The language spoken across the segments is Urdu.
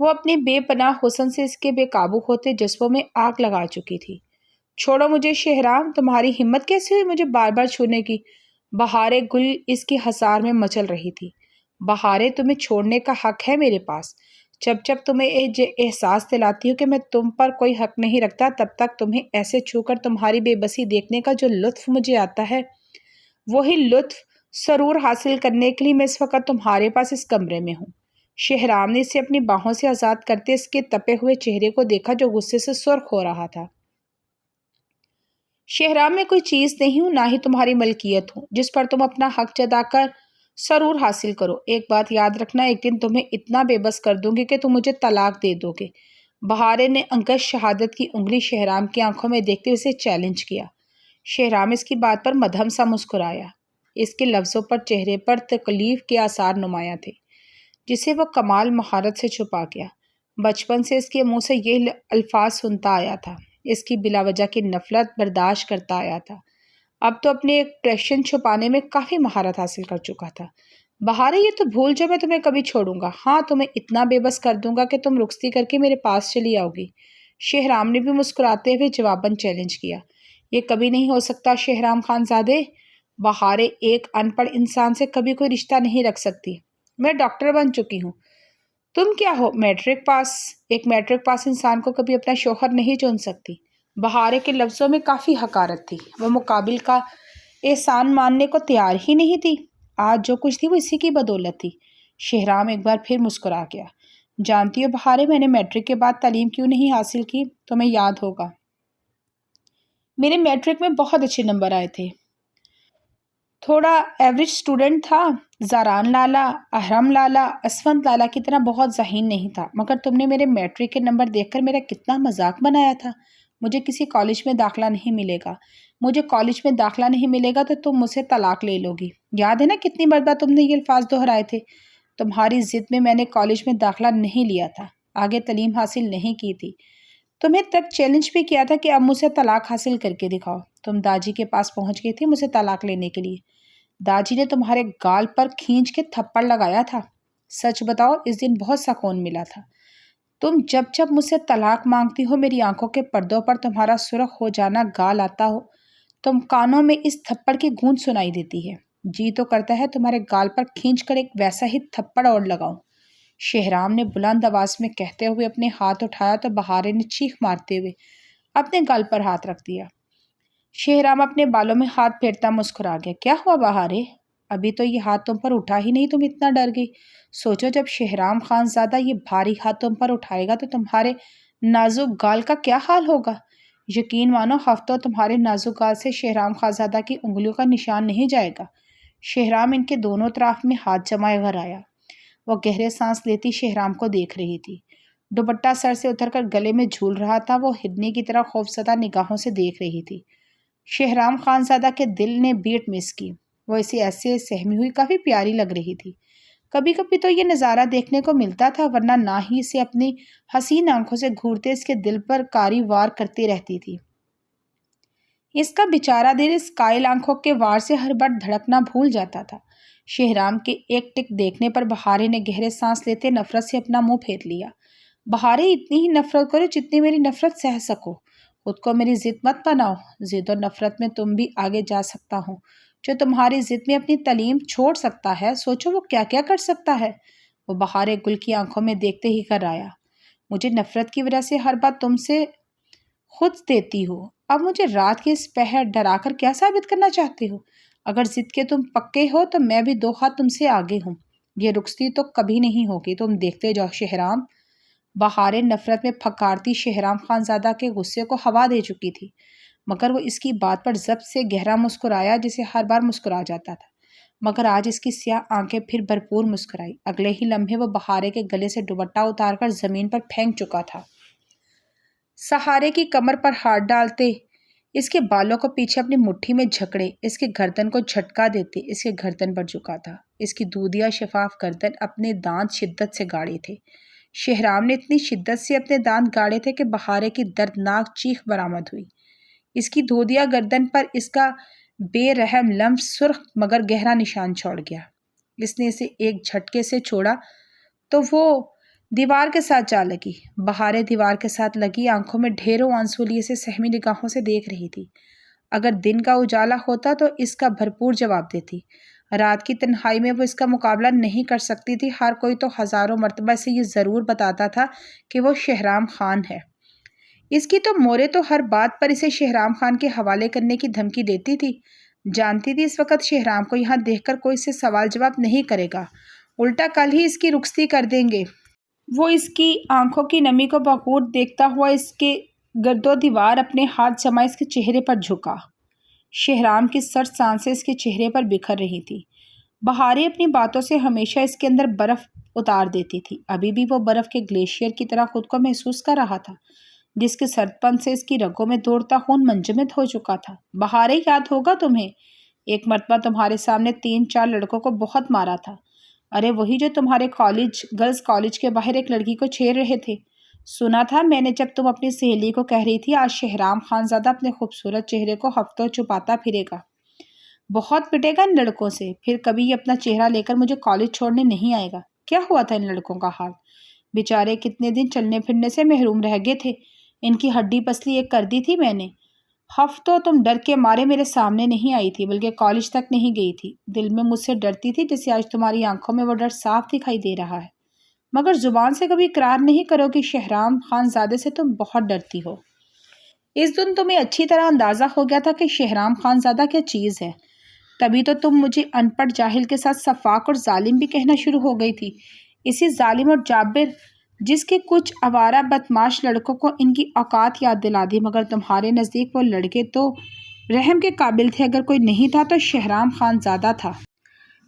وہ اپنی بے پناہ حسن سے اس کے بے قابو ہوتے جذبوں میں آگ لگا چکی تھی۔ چھوڑو مجھے شہرام، تمہاری ہمت کیسے ہوئی مجھے بار بار چھونے کی؟ بہارے گل اس کی حصار میں مچل رہی تھی۔ بہارے، تمہیں چھوڑنے کا حق ہے میرے پاس۔ جب جب تمہیں احساس دلاتی ہوں کہ میں تم پر کوئی حق نہیں رکھتا، تب تک تمہیں ایسے چھو کر تمہاری بے بسی دیکھنے کا جو لطف مجھے آتا ہے، وہی لطف سرور حاصل کرنے کے لیے میں اس وقت تمہارے پاس اس کمرے میں ہوں۔ شہرام نے اسے اپنی باہوں سے آزاد کرتے اس کے تپے ہوئے چہرے کو دیکھا جو غصے سے سرخ ہو رہا تھا۔ شہرام، میں کوئی چیز نہیں ہوں، نہ ہی تمہاری ملکیت ہوں جس پر تم اپنا حق جتا کر سرور حاصل کرو۔ ایک بات یاد رکھنا، ایک دن تمہیں اتنا بے بس کر دوں گی کہ تم مجھے طلاق دے دو گے۔ بہارے نے انگشت شہادت کی انگلی شہرام کی آنکھوں میں دیکھتے ہوئے اسے چیلنج کیا۔ شہرام اس کی بات پر مدھم سا مسکرایا۔ اس کے لفظوں پر چہرے پر تکلیف کے آثار نمایاں تھے، جسے وہ کمال مہارت سے چھپا گیا۔ بچپن سے اس کے منہ سے یہ الفاظ سنتا آیا تھا، اس کی بلا وجہ کی نفرت برداشت کرتا آیا تھا۔ اب تو اپنے ایکسپریشن چھپانے میں کافی مہارت حاصل کر چکا تھا۔ بہارے، یہ تو بھول جو میں تمہیں کبھی چھوڑوں گا۔ ہاں، تمہیں اتنا بے بس کر دوں گا کہ تم رخصتی کر کے میرے پاس چلی آؤ گی۔ شہرام نے بھی مسکراتے ہوئے جواباً چیلنج کیا۔ یہ کبھی نہیں ہو سکتا شہرام خان زادے۔ بہارے ایک ان پڑھ انسان سے کبھی کوئی رشتہ نہیں رکھ سکتی۔ میں ڈاکٹر بن چکی ہوں، تم کیا ہو میٹرک پاس؟ ایک میٹرک پاس انسان کو کبھی اپنا شوہر نہیں چن سکتی۔ بہارے کے لفظوں میں کافی حقارت تھی، وہ مقابل کا احسان ماننے کو تیار ہی نہیں تھی۔ آج جو کچھ تھی وہ اسی کی بدولت تھی۔ شہرام ایک بار پھر مسکرا گیا۔ جانتی ہو بہارے، میں نے میٹرک کے بعد تعلیم کیوں نہیں حاصل کی؟ تمہیں یاد ہوگا، میرے میٹرک میں بہت اچھے نمبر آئے تھے، تھوڑا ایوریج اسٹوڈنٹ تھا، زاران لالا، احرم لالا، اسفند لالا کی طرح بہت ذہین نہیں تھا، مگر تم نے میرے میٹرک کے نمبر دیکھ کر میرا کتنا مذاق بنایا تھا۔ مجھے کسی کالج میں داخلہ نہیں ملے گا، مجھے کالج میں داخلہ نہیں ملے گا تو تم مجھ سے طلاق لے لو گی۔ یاد ہے نا کتنی مرتبہ تم نے یہ الفاظ دہرائے تھے؟ تمہاری ضد میں نے کالج میں داخلہ نہیں لیا تھا، آگے تعلیم حاصل نہیں کی تھی۔ تمہیں تب چیلنج بھی کیا تھا کہ اب مجھ سے طلاق حاصل کر کے دکھاؤ۔ تم داجی کے پاس پہنچ گئی تھی مجھ سے طلاق لینے کے لیے۔ داجی نے تمہارے گال پر کھینچ کے تھپڑ لگایا تھا۔ سچ بتاؤ، اس دن بہت سکون ملا تھا۔ تم جب جب مجھ سے طلاق مانگتی ہو، میری آنکھوں کے پردوں پر تمہارا سرخ ہو جانا گال آتا ہو، تم کانوں میں اس تھپڑ کی گونج سنائی دیتی ہے۔ جی تو کرتا ہے تمہارے گال پر کھینچ کر ایک ویسا ہی تھپڑ اور لگاؤں۔ شہرام نے بلند آواز میں کہتے ہوئے اپنے ہاتھ اٹھایا تو بہارے نے چیخ مارتے ہوئے اپنے گال پر ہاتھ رکھ دیا۔ شہرام اپنے بالوں میں ہاتھ پھیرتا مسکرا گیا۔ کیا ہوا بہارے؟ ابھی تو یہ ہاتھ تم پر اٹھا ہی نہیں، تم اتنا ڈر گئی۔ سوچو، جب شہرام خان زادہ یہ بھاری ہاتھ تم پر اٹھائے گا تو تمہارے نازک گال کا کیا حال ہوگا؟ یقین مانو، ہفتوں تمہارے نازک گال سے شہرام خان زادہ کی انگلیوں کا نشان نہیں جائے گا۔ شہرام ان کے دونوں طرف میں ہاتھ جمائے گھر آیا۔ وہ گہرے سانس لیتی شہرام کو دیکھ رہی تھی۔ دوپٹہ سر سے اتر کر گلے میں جھول رہا تھا، وہ ہرنی کی طرح خوفزدہ نگاہوں سے دیکھ رہی تھی۔ شہرام خان زادہ کے دل نے بیٹ مس کی، وہ اسے ایسے سہمی ہوئی کافی پیاری لگ رہی تھی۔ کبھی کبھی تو یہ نظارہ دیکھنے کو ملتا تھا، ورنہ نہ ہی اسے اپنی حسین آنکھوں سے گھورتے اس کے دل پر کاری وار کرتی رہتی تھی۔ اس کا بیچارہ دل اس قائل آنکھوں کے وار سے ہر بار دھڑکنا بھول جاتا تھا۔ شہرام کے ایک ٹک دیکھنے پر بہارے نے گہرے سانس لیتے نفرت سے اپنا منہ پھیر لیا۔ بہارے، اتنی ہی نفرت کرو جتنی میری نفرت سہ سکو، خود کو میری ضد مت بناؤ۔ ضد و نفرت میں تم بھی آگے جا سکتا ہوں، جو تمہاری ضد میں اپنی تعلیم چھوڑ سکتا ہے، سوچو وہ کیا کیا کر سکتا ہے۔ وہ بہارے گل کی آنکھوں میں دیکھتے ہی کر آیا۔ مجھے نفرت کی وجہ سے ہر بات تم سے خود دیتی ہو، اب مجھے رات کے اس پہر ڈرا کر کیا ثابت کرنا چاہتے ہو؟ اگر ضد کے تم پکے ہو تو میں بھی 2 ہاتھ تم سے آگے ہوں۔ یہ رخصتی تو کبھی نہیں ہوگی، تم دیکھتے جاؤ شہرام۔ بہارے نفرت میں پھکارتی شہرام خان زادہ کے غصے کو ہوا دے چکی تھی، مگر وہ اس کی بات پر ضبط سے گہرا مسکرایا جسے ہر بار مسکرا جاتا تھا، مگر آج اس کی سیاہ آنکھیں پھر بھرپور مسکرائی۔ اگلے ہی لمحے وہ بہارے کے گلے سے دوپٹہ اتار کر زمین پر پھینک چکا تھا۔ سہارے کی کمر پر ہاتھ ڈالتے اس کے بالوں کو پیچھے اپنی مٹھی میں جھکڑے اس کے گردن کو جھٹکا دیتے اس کے گردن پر جھکا تھا۔ اس کی دودھیا شفاف گردن اپنے دانت شدت سے گاڑے تھے۔ شہرام نے اتنی شدت سے اپنے دانت گاڑے تھے کہ بہارے کی دردناک چیخ برآمد ہوئی۔ اس کی دودھیا گردن پر اس کا بے رحم لمس سرخ مگر گہرا نشان چھوڑ گیا۔ اس نے اسے ایک جھٹکے سے چھوڑا تو وہ دیوار کے ساتھ جا لگی۔ بہاریں دیوار کے ساتھ لگی آنکھوں میں ڈھیروں آنسو لیے سے سہمی نگاہوں سے دیکھ رہی تھی۔ اگر دن کا اجالا ہوتا تو اس کا بھرپور جواب دیتی، رات کی تنہائی میں وہ اس کا مقابلہ نہیں کر سکتی تھی۔ ہر کوئی تو ہزاروں مرتبہ سے یہ ضرور بتاتا تھا کہ وہ شہرام خان ہے۔ اس کی تو مورے تو ہر بات پر اسے شہرام خان کے حوالے کرنے کی دھمکی دیتی تھی۔ جانتی تھی اس وقت شہرام کو یہاں دیکھ کر کوئی سے سوال جواب نہیں کرے گا، الٹا کل ہی اس کی رخصتی کر دیں گے۔ وہ اس کی آنکھوں کی نمی کو بغور دیکھتا ہوا اس کے گرد و دیوار اپنے ہاتھ جمائے اس کے چہرے پر جھکا۔ شہرام کی سرد سانسیں اس کے چہرے پر بکھر رہی تھی۔ بہاریں اپنی باتوں سے ہمیشہ اس کے اندر برف اتار دیتی تھی۔ ابھی بھی وہ برف کے گلیشیئر کی طرح خود کو محسوس کر رہا تھا، جس کے سرد پن سے اس کی رگوں میں دوڑتا خون منجمد ہو چکا تھا۔ بہاریں، یاد ہوگا تمہیں؟ ایک مرتبہ تمہارے سامنے 3-4 لڑکوں کو بہت مارا تھا۔ ارے وہی جو تمہارے گرلز کالج کے باہر ایک لڑکی کو چھیڑ رہے تھے۔ سنا تھا میں نے جب تم اپنی سہیلی کو کہہ رہی تھی آج شہرام خانزادہ اپنے خوبصورت چہرے کو ہفتوں چھپاتا پھرے گا، بہت پٹے گا ان لڑکوں سے، پھر کبھی یہ اپنا چہرہ لے کر مجھے کالج چھوڑنے نہیں آئے گا۔ کیا ہوا تھا ان لڑکوں کا حال؟ بیچارے کتنے دن چلنے پھرنے سے محروم رہ گئے تھے، ان کی ہڈی پسلی ایک کر دی تھی میں نے۔ ہفتوں تم ڈر کے مارے میرے سامنے نہیں آئی تھی، بلکہ کالج تک نہیں گئی تھی۔ دل میں مجھ سے ڈرتی تھی، جسے آج تمہاری آنکھوں میں وہ ڈر صاف دکھائی دے رہا ہے، مگر زبان سے کبھی اقرار نہیں کرو کہ شہرام خانزادے سے تم بہت ڈرتی ہو۔ اس دن تمہیں اچھی طرح اندازہ ہو گیا تھا کہ شہرام خانزادہ کیا چیز ہے، تبھی تو تم مجھے ان پڑھ جاہل کے ساتھ سفاک اور ظالم بھی کہنا شروع ہو گئی تھی۔ اسی ظالم اور جابر جس کے کچھ آوارہ بدماش لڑکوں کو ان کی اوقات یاد دلا دی، مگر تمہارے نزدیک وہ لڑکے تو رحم کے قابل تھے، اگر کوئی نہیں تھا تو شہرام خانزادہ تھا۔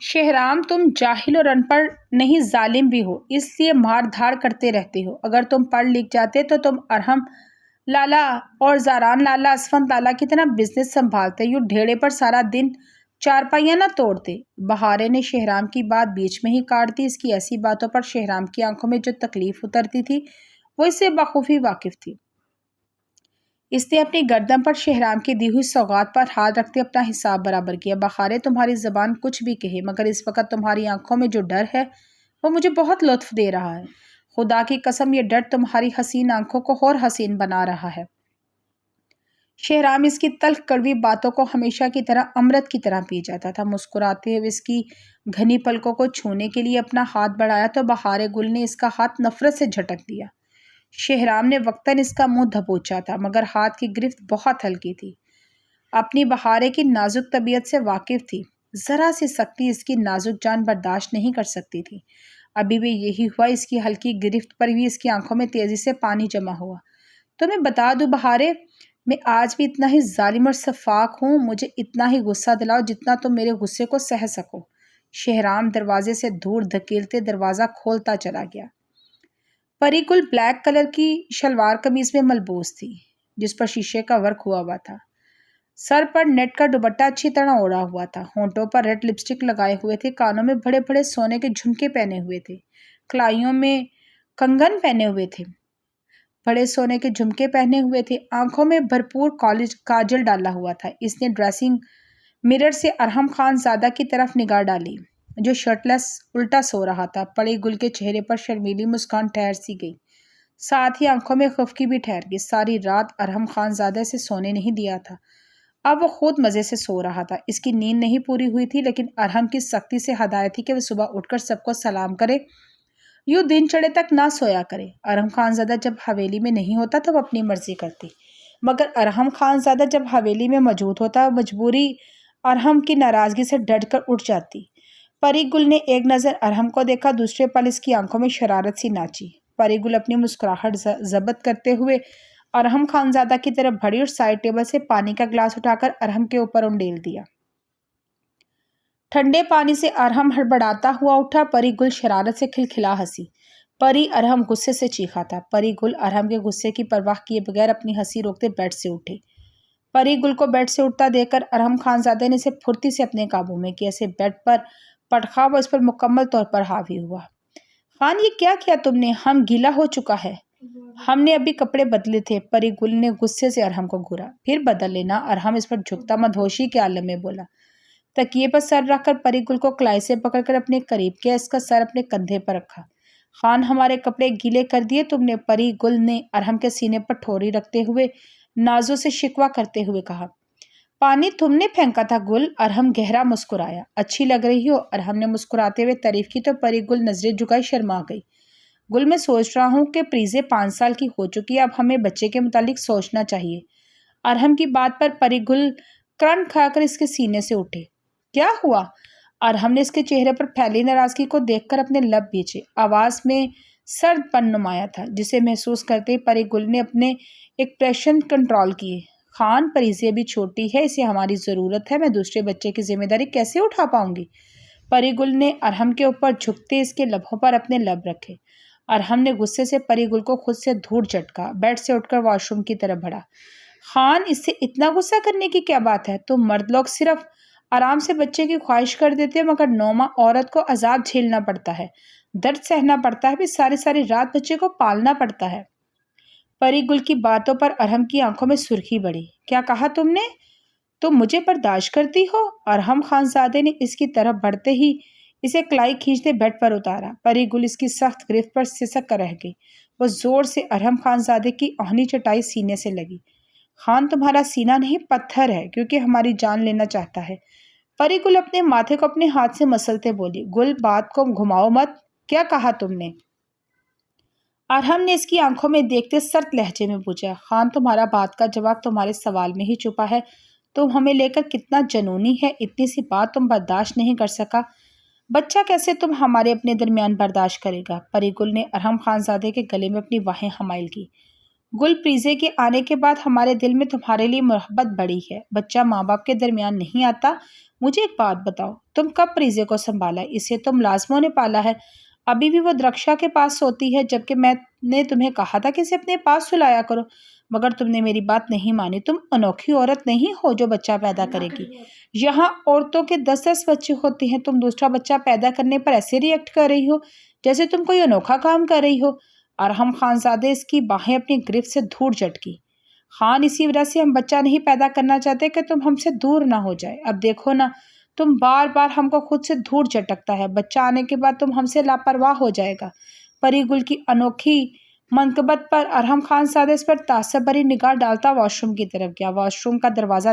شہرام، تم جاہل اور ان پڑھ نہیں، ظالم بھی ہو، اس لیے مار دھاڑ کرتے رہتے ہو۔ اگر تم پڑھ لکھ جاتے تو تم ارحم لالا اور زاران لالا اسفند لالا کی طرح بزنس سنبھالتے، یوں ڈھیڑے پر سارا دن چارپائیاں نہ توڑتے۔ بہاریں نے شہرام کی بات بیچ میں ہی کاٹ دی۔ اس کی ایسی باتوں پر شہرام کی آنکھوں میں جو تکلیف اترتی تھی وہ اس سے بخوبی واقف تھی۔ اس نے اپنی گردن پر شہرام کی دی ہوئی سوغات پر ہاتھ رکھتے اپنا حساب برابر کیا۔ بہاریں، تمہاری زبان کچھ بھی کہے، مگر اس وقت تمہاری آنکھوں میں جو ڈر ہے وہ مجھے بہت لطف دے رہا ہے۔ خدا کی قسم یہ ڈر تمہاری حسین آنکھوں کو اور حسین بنا رہا ہے۔ شہرام اس کی تلخ کڑوی باتوں کو ہمیشہ کی طرح امرت کی طرح پی جاتا تھا۔ مسکراتے ہوئے اس کی گھنی پلکوں کو چھونے کے لیے اپنا ہاتھ بڑھایا تو بہاریں گل نے اس کا ہاتھ نفرت سے جھٹک دیا۔ شہرام نے وقتاً اس کا منہ دھبوچا تھا، مگر ہاتھ کی گرفت بہت ہلکی تھی۔ اپنی بہاریں کی نازک طبیعت سے واقف تھی، ذرا سی سختی اس کی نازک جان برداشت نہیں کر سکتی تھی۔ ابھی بھی یہی ہوا، اس کی ہلکی گرفت پر بھی اس کی آنکھوں میں تیزی سے پانی جمع ہوا۔ تمہیں بتا دوں بہاریں، میں آج بھی اتنا ہی ظالم اور سفاک ہوں، مجھے اتنا ہی غصہ دلاؤ جتنا تم میرے غصے کو سہ سکو۔ شہرام دروازے سے دور دھکیلتے دروازہ کھولتا چلا گیا۔ پری گل بلیک کلر کی شلوار قمیض میں ملبوس تھی، جس پر شیشے کا ورک ہوا تھا۔ سر پر نیٹ کا دوپٹہ اچھی طرح اوڑھا ہوا تھا، ہونٹوں پر ریڈ لپسٹک لگائے ہوئے تھے، کانوں میں بڑے بڑے سونے کے جھمکے پہنے ہوئے تھے، کلائیوں میں کنگن پہنے ہوئے تھے، بڑے سونے کے جھمکے پہنے ہوئے تھے، آنکھوں میں بھرپور کاجل ڈالا ہوا تھا۔ اس نے ڈریسنگ مرر سے ارحم خان زادہ کی طرف نگاہ ڈالی، جو شرٹ لیس الٹا سو رہا تھا۔ پری گل کے چہرے پر شرمیلی مسکان ٹھہر سی گئی، ساتھ ہی آنکھوں میں خفگی بھی ٹھہر گئی۔ ساری رات ارحم خان زادہ سے سونے نہیں دیا تھا، اب وہ خود مزے سے سو رہا تھا۔ اس کی نیند نہیں پوری ہوئی تھی، لیکن ارحم کی سختی سے ہدایت تھی کہ وہ صبح اٹھ کر سب کو سلام کرے، یوں دن چڑھے تک نہ سویا کرے۔ ارحم خان زادہ جب حویلی میں نہیں ہوتا تو وہ اپنی مرضی کرتی، مگر ارحم خان زادہ جب حویلی میں موجود ہوتا مجبوری ارحم کی ناراضگی سے ڈٹ کر اٹھ جاتی۔ پری گل نے ایک نظر ارحم کو دیکھا، دوسرے پل اس کی آنکھوں میں شرارت سی ناچی۔ پری گل اپنی مسکراہٹ ضبط کرتے ہوئے ارحم خان زادہ کی طرف بڑھی اور سائڈ ٹیبل سے پانی کا گلاس اٹھا کر ارحم کے اوپر انڈیل دیا۔ ٹھنڈے پانی سے ارحم ہڑبڑاتا ہوا اٹھا۔ پری گل شرارت سے کھلکھلا ہنسی۔ پری ارحم غصے سے چیخا تھا۔ پری گل ارحم کے غصے کی پرواہ کیے بغیر اپنی ہنسی روکتے بیڈ سے اٹھے۔ پری گل کو بیڈ سے اٹھتا دیکھ کر ارحم خان زادہ نے اسے پھرتی سے اپنے قابو میں کیا۔ اسے بیڈ پر پٹخا وہ اس پر مکمل طور پر حاوی ہوا۔ خان، یہ کیا کیا تم نے؟ ہم گیلا ہو چکا ہے، ہم نے ابھی کپڑے بدلے تھے۔ پری گل نے غصے سے ارحم کو گھورا۔ پھر بدل لینا، ارحم اس پر جھکتا مدہوشی کے عالم میں بولا۔ تکیے پر سر رکھ کر پری گل کو کلائی سے پکڑ کر اپنے قریب کیا، اس کا سر اپنے کندھے پر رکھا۔ خان ہمارے کپڑے گیلے کر دیے تم نے، پری گل نے ارحم کے سینے پر ٹھوری رکھتے ہوئے نازوں سے شکوہ کرتے ہوئے کہا۔ پانی تم نے پھینکا تھا گل، ارحم گہرا مسکرایا۔ اچھی لگ رہی ہو، ارحم نے مسکراتے ہوئے تعریف کی تو پری گل نظریں جھکائی شرما گئی۔ گل میں سوچ رہا ہوں کہ پریزے 5 سال کی ہو چکی ہے، اب ہمیں بچے کے متعلق سوچنا چاہیے۔ ارحم کی بات پر پری گل کرن کھا کر اس کے سینے سے اٹھے۔ کیا ہوا؟ ارحم نے اس کے چہرے پر پھیلی ناراضگی کو دیکھ کر اپنے لب بیچے، آواز میں سرد پن نمایاں تھا جسے محسوس کرتے ہی پری گل نے اپنے ایکسپریشن کنٹرول کیے۔ خان، پریزی ابھی چھوٹی ہے، اسے ہماری ضرورت ہے، میں دوسرے بچے کی ذمہ داری کیسے اٹھا پاؤں گی؟ پری گل نے ارحم کے اوپر جھکتے اس کے لبوں پر اپنے لب رکھے۔ ارحم نے غصے سے پری گل کو خود سے دور جھٹکا، بیڈ سے اٹھ کر واش روم کی طرف بڑھا۔ خان، اس سے اتنا غصہ کرنے کی کیا بات ہے؟ تم مرد لوگ صرف آرام سے بچے کی خواہش کر دیتے ہیں، مگر نوماں عورت کو عذاب جھیلنا پڑتا ہے، درد سہنا پڑتا ہے، بھی ساری ساری رات بچے کو پالنا پڑتا ہے۔ پری گل کی باتوں پر ارحم کی آنکھوں میں سرخی بڑھی۔ کیا کہا تم نے؟ تم مجھے برداشت کرتی ہو؟ ارحم خانزادے نے اس کی طرف بڑھتے ہی اسے کلائی کھینچتے بیڈ پر اتارا۔ پری گل اس کی سخت گرفت پر سسک کر رہ گئی۔ وہ زور سے ارحم خانزادے کی اوہنی چٹائی سینے سے لگی۔ خان، تمہارا سینہ نہیں پتھر ہے، کیونکہ ہماری جان لینا چاہتا ہے۔ پری گل اپنے ماتھے کو اپنے ہاتھ سے مسلتے بولی۔ گل، بات کو گھماؤ مت، کیا کہا تم نے؟ ارحم نے اس کی آنکھوں میں دیکھتے سرد لہجے میں پوچھا۔ خان، تمہارا بات کا جواب تمہارے سوال میں ہی چھپا ہے، تم ہمیں لے کر کتنا جنونی ہے، اتنی سی بات تم برداشت نہیں کر سکا؟ بچہ کیسے تم ہمارے اپنے درمیان برداشت کرے گا؟ پری گل نے ارحم خانزادے کے گلے میں اپنی باہیں حمائل کی۔ گل، پریزے کے آنے کے بعد ہمارے دل میں تمہارے لیے محبت بڑی ہے، بچہ ماں باپ کے درمیان نہیں آتا۔ مجھے ایک بات بتاؤ، تم کب پریزے کو سنبھالا؟ اسے تم ملازموں نے پالا ہے، ابھی بھی وہ درخشا کے پاس سوتی ہے، جبکہ میں نے تمہیں کہا تھا کہ اسے اپنے پاس سلایا کرو، مگر تم نے میری بات نہیں مانی۔ تم انوکھی عورت نہیں ہو جو بچہ پیدا کرے گی۔ یہاں عورتوں کے 10 بچے ہوتے ہیں، تم دوسرا بچہ پیدا کرنے پر ایسے ری ایکٹ کر رہی ہو جیسے تم کوئی انوکھا کام کر رہی ہو۔ ارحم خانزادے اس کی باہیں اپنی گرفت سے دور جھٹکی۔ خان، اسی وجہ سے ہم بچہ نہیں پیدا کرنا چاہتے کہ تم ہم سے دور نہ ہو جائے۔ اب دیکھو نا، تم بار بار ہم کو خود سے دور جھٹکتا ہے، بچہ آنے کے بعد تم ہم سے لاپرواہ ہو جائے گا۔ پری گل کی انوکھی منقبت پر ارحم خانزادہ اس پر تعصب بھری نگاہ ڈالتا واش روم کی طرف گیا۔ واش روم کا دروازہ